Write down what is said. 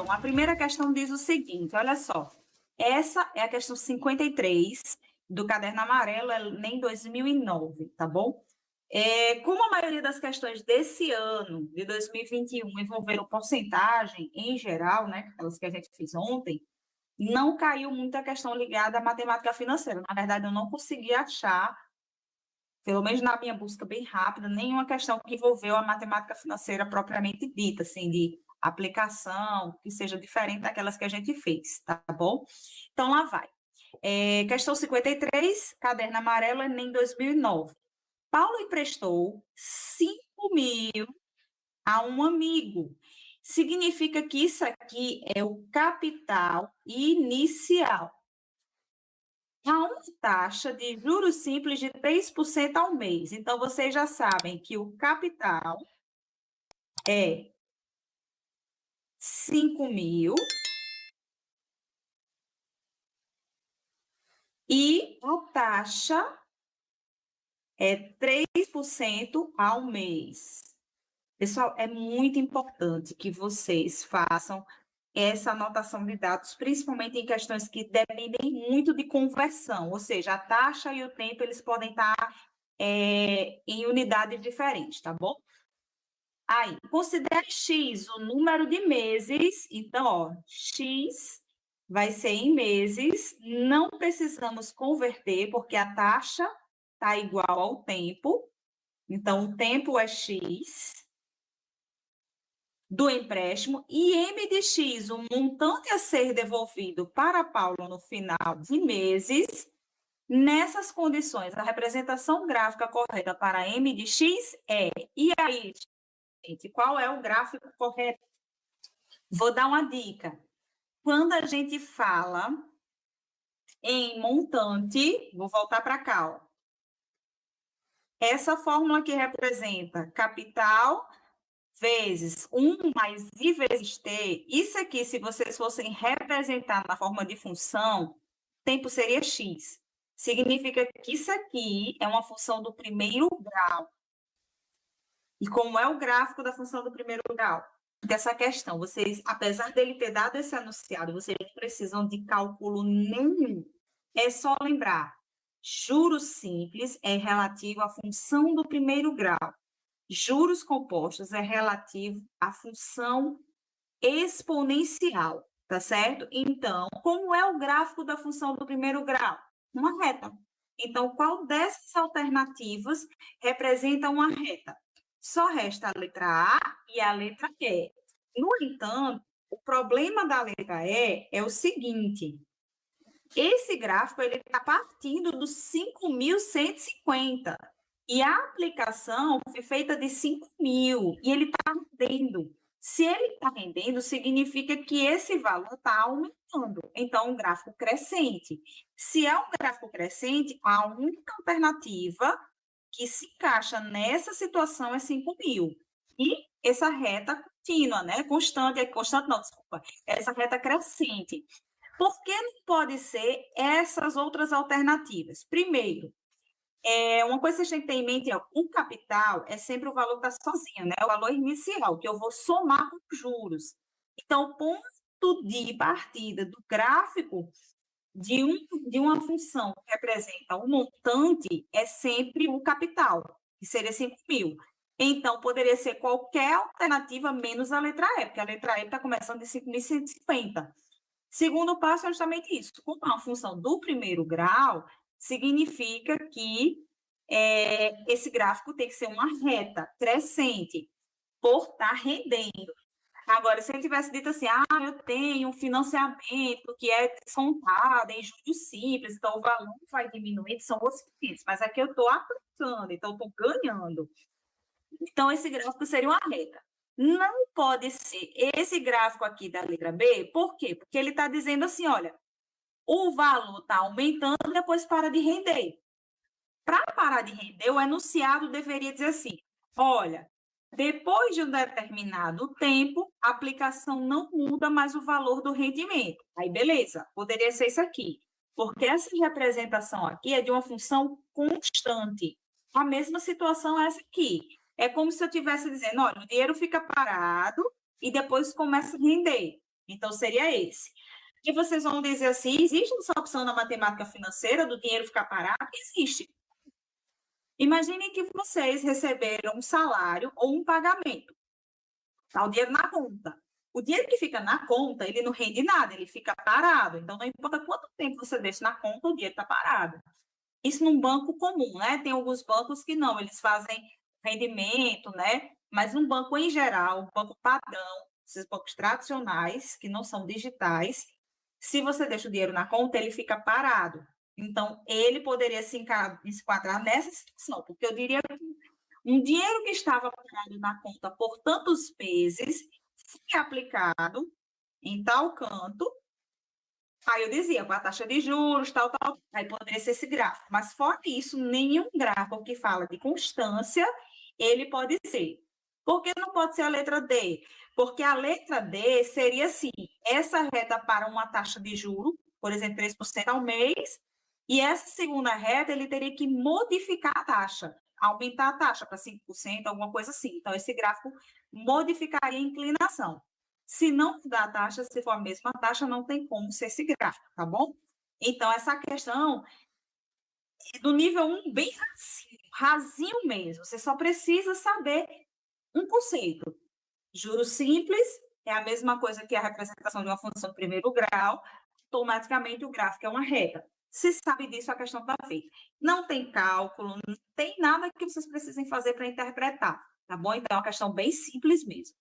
A primeira questão diz o seguinte, olha só. Essa é a questão 53 do Caderno Amarelo, Enem 2009, tá bom? Como a maioria das questões desse ano, de 2021, envolveram porcentagem em geral, né, aquelas que a gente fez ontem, não caiu muita questão ligada à matemática financeira. Na verdade, eu não consegui achar, pelo menos na minha busca bem rápida, nenhuma questão que envolveu a matemática financeira propriamente dita, assim, de aplicação, que seja diferente daquelas que a gente fez, tá bom? Então, lá vai. Questão 53, Caderno Amarelo, Enem 2009. Paulo emprestou 5.000 a um amigo. Significa que isso aqui é o capital inicial. Há uma taxa de juros simples de 3% ao mês. Então, vocês já sabem que o capital é 5.000 e a taxa é 3% ao mês. Pessoal, é muito importante que vocês façam essa anotação de dados, principalmente em questões que dependem muito de conversão, ou seja, a taxa e o tempo, eles podem estar em unidades diferentes, tá bom? Aí, considere X o número de meses, então, ó, X vai ser em meses, não precisamos converter, porque a taxa está igual ao tempo, então, o tempo é X do empréstimo, e M de X, o montante a ser devolvido para Paulo no final de meses. Nessas condições, a representação gráfica correta para M de X é... E aí, gente, qual é o gráfico correto? Vou dar uma dica. Quando a gente fala em montante, vou voltar para cá, ó. Essa fórmula que representa capital vezes 1 mais I vezes T, isso aqui, se vocês fossem representar na forma de função, tempo seria X. Significa que isso aqui é uma função do primeiro grau. E como é o gráfico da função do primeiro grau? Dessa questão, vocês, apesar dele ter dado esse enunciado, vocês não precisam de cálculo nenhum. É só lembrar, juros simples é relativo à função do primeiro grau. Juros compostos é relativo à função exponencial, tá certo? Então, como é o gráfico da função do primeiro grau? Uma reta. Então, qual dessas alternativas representa uma reta? Só resta a letra A e a letra E. No entanto, o problema da letra E é o seguinte: esse gráfico está partindo dos 5.150 e a aplicação foi feita de 5.000 e ele está rendendo. Se ele está rendendo, significa que esse valor está aumentando. Então, um gráfico crescente. Se é um gráfico crescente, a única alternativa que se encaixa nessa situação é 5.000. E essa reta contínua, né? Constante não, desculpa. Essa reta crescente. Por que não pode ser essas outras alternativas? Primeiro, uma coisa que vocês têm que ter em mente é o capital é sempre o valor que está sozinho, né? O valor inicial, que eu vou somar com os juros. Então, o ponto de partida do gráfico de uma função que representa um montante é sempre o capital, que seria 5.000. Então, poderia ser qualquer alternativa menos a letra E, porque a letra E está começando de 5.150. Segundo passo é justamente isso. Como é uma função do primeiro grau, significa que esse gráfico tem que ser uma reta crescente, por estar rendendo. Agora, se ele tivesse dito assim, eu tenho um financiamento que é descontado em juros simples, então o valor vai diminuindo, são outros 500, mas aqui eu estou aplicando, então eu estou ganhando. Então, esse gráfico seria uma reta. Não pode ser esse gráfico aqui da letra B, por quê? Porque ele está dizendo assim, olha, o valor está aumentando e depois para de render. Para parar de render, o enunciado deveria dizer assim, olha, depois de um determinado tempo, a aplicação não muda mais o valor do rendimento. Aí, beleza, poderia ser isso aqui. Porque essa representação aqui é de uma função constante. A mesma situação é essa aqui. É como se eu estivesse dizendo, olha, o dinheiro fica parado e depois começa a render. Então, seria esse. E vocês vão dizer assim, existe essa opção na matemática financeira do dinheiro ficar parado? Existe. Imaginem que vocês receberam um salário ou um pagamento. Está o dinheiro na conta. O dinheiro que fica na conta, ele não rende nada, ele fica parado. Então, não importa quanto tempo você deixa na conta, o dinheiro está parado. Isso num banco comum, né? Tem alguns bancos que não, eles fazem rendimento, né? Mas um banco em geral, um banco padrão, esses bancos tradicionais, que não são digitais, se você deixa o dinheiro na conta, ele fica parado. Então, ele poderia se enquadrar nessa situação, porque eu diria que um dinheiro que estava parado na conta por tantos meses foi aplicado em tal canto. Aí eu dizia, com a taxa de juros, tal, tal, aí poderia ser esse gráfico. Mas fora isso, nenhum gráfico que fala de constância, ele pode ser. Por que não pode ser a letra D? Porque a letra D seria assim, essa reta para uma taxa de juros, por exemplo, 3% ao mês, e essa segunda reta, ele teria que modificar a taxa, aumentar a taxa para 5%, alguma coisa assim. Então, esse gráfico modificaria a inclinação. Se não mudar a taxa, se for a mesma taxa, não tem como ser esse gráfico, tá bom? Então, essa questão é do nível 1 bem rasinho mesmo. Você só precisa saber um conceito. Juros simples é a mesma coisa que a representação de uma função de primeiro grau, automaticamente o gráfico é uma reta. Se sabe disso, a questão está feita. Não tem cálculo, não tem nada que vocês precisem fazer para interpretar, tá bom? Então, é uma questão bem simples mesmo.